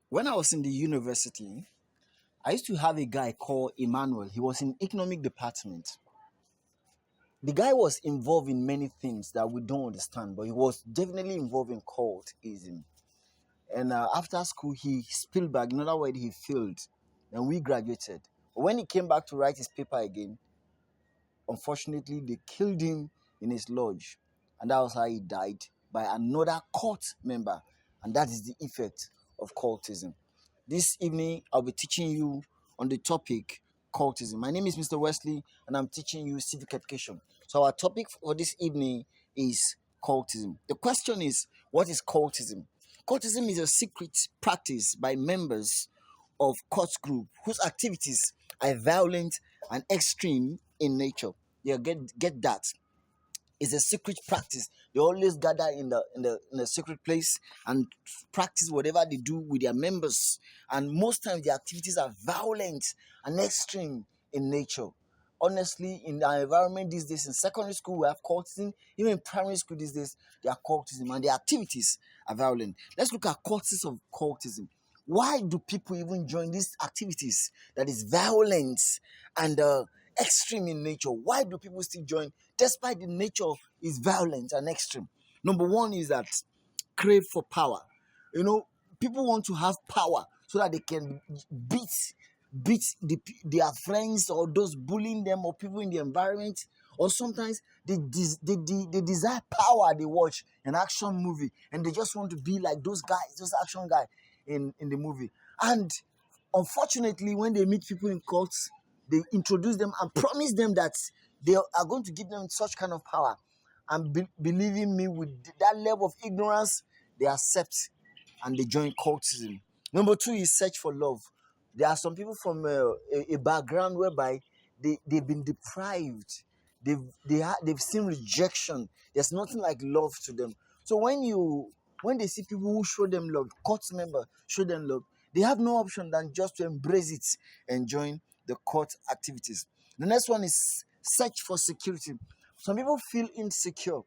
When I was in the university, I used to have a guy called Emmanuel. He was in economic department. The guy was involved in many things that we don't understand, but he was definitely involved in cultism. And after school, he spilled back. In other words, he failed, and we graduated. But when he came back to write his paper again, unfortunately, they killed him in his lodge, and that was how he died by another cult member, and that is the effect of cultism. This evening, I'll be teaching you on the topic cultism. My name is Mr. Wesley, and I'm teaching you civic education. So, our topic for this evening is cultism. The question is, what is cultism? Cultism is a secret practice by members of cult group whose activities are violent and extreme in nature. Yeah, get that. It's a secret practice. They always gather in the secret place and practice whatever they do with their members. And most times their activities are violent and extreme in nature. Honestly, in our environment these days, in secondary school we have cultism, even in primary school these days, they are cultism and their activities are violent. Let's look at causes of cultism. Why do people even join these activities that is violent and extreme in nature? Why do people still join despite the nature is violent and extreme? Number one is that crave for power. You know, people want to have power so that they can their friends or those bullying them or people in the environment. Or sometimes they desire power. They watch an action movie and they just want to be like those guys, those action guy in the movie. And unfortunately, when they meet people in cults, they introduce them and promise them that they are going to give them such kind of power. And believing me, with that level of ignorance, they accept and they join cultism. Number two is search for love. There are some people from a background whereby they've been deprived. They've seen rejection. There's nothing like love to them. So when they see people who show them love, cult member show them love, they have no option than just to embrace it and join the cult activities. The next one is search for security. Some people feel insecure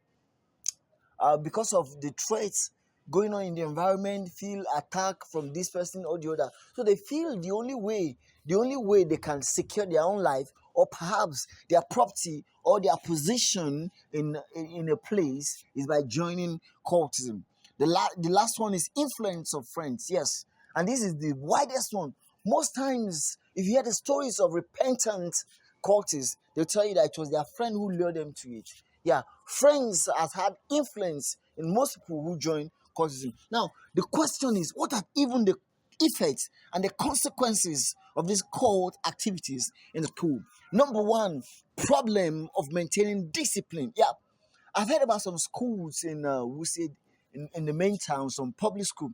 because of the threats going on in the environment, feel attack from this person or the other. So they feel the only way they can secure their own life or perhaps their property or their position in a place is by joining cultism. The last one is influence of friends. Yes, and this is the widest one. Most times, if you hear the stories of repentant cultists, they'll tell you that it was their friend who lured them to it. Yeah, friends has had influence in most people who join cultism. Now, the question is, what are even the effects and the consequences of these cult activities in the school? Number one, problem of maintaining discipline. Yeah, I've heard about some schools we said in the main town, some public school,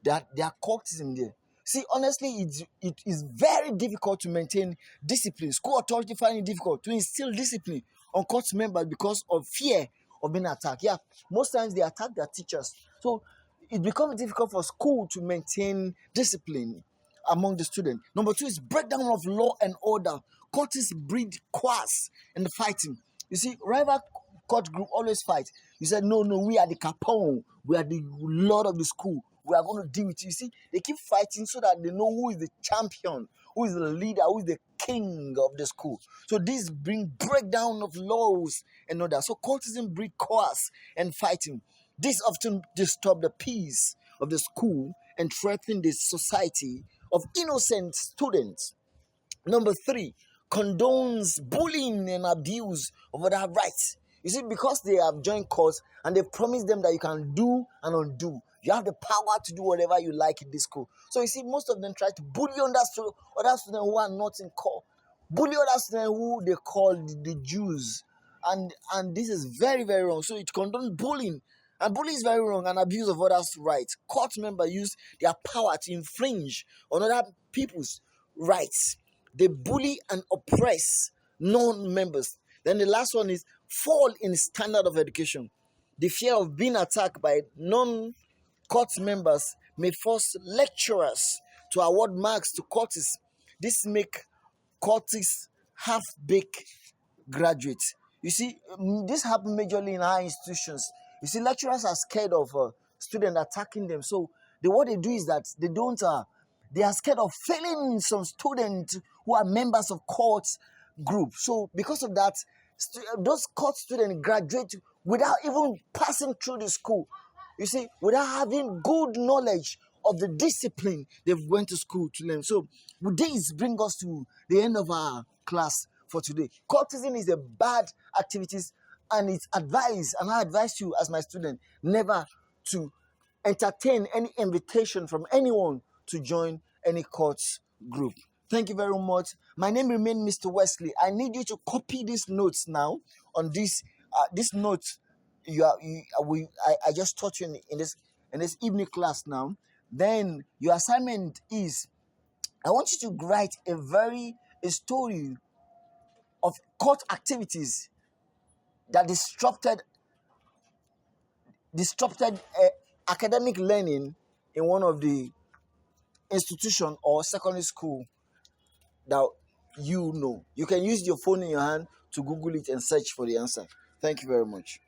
that there are cultism there. See, honestly, it is very difficult to maintain discipline. School authority find it difficult to instill discipline on cult members because of fear of being attacked. Yeah, most times they attack their teachers. So it becomes difficult for school to maintain discipline among the students. Number two is breakdown of law and order. Cultists breed quarrels and fighting. You see, rival court group always fight. You said, no, no, we are the capone. We are the lord of the school. We are going to deal with you. You see, they keep fighting so that they know who is the champion, who is the leader, who is the king of the school. So this bring breakdown of laws and all that. So cultism breed chaos and fighting. This often disturb the peace of the school and threaten the society of innocent students. Number three, condones bullying and abuse of other rights. You see, because they have joined cause and they've promised them that you can do and undo. You have the power to do whatever you like in this school. So you see, most of them try to bully other students who are not in call. Bully other students who they call the Jews. And this is very, very wrong. So it condones bullying. And bullying is very wrong and abuse of others' rights. Court members use their power to infringe on other people's rights. They bully and oppress non-members. Then the last one is fall in standard of education. The fear of being attacked by non-court members may force lecturers to award marks to courtists. This make courtists half-baked graduates. You see, this happens majorly in higher institutions. You see, lecturers are scared of students attacking them, so what they do is that they don't they are scared of failing some students who are members of court group. So because of that, those court students graduate without even passing through the school. You see, without having good knowledge of the discipline they've went to school to learn. So would this bring us to the end of our class for today? Cultism is a bad activities, and it's advised, and I advise you as my student, never to entertain any invitation from anyone to join any courts group. Thank you very much. My name remains Mr. Wesley. I need you to copy these notes now on this note. I just taught you in this evening class now. Then your assignment is, I want you to write a story of court activities that disrupted academic learning in one of the institution or secondary school that you know. You can use your phone in your hand to Google it and search for the answer. Thank you very much.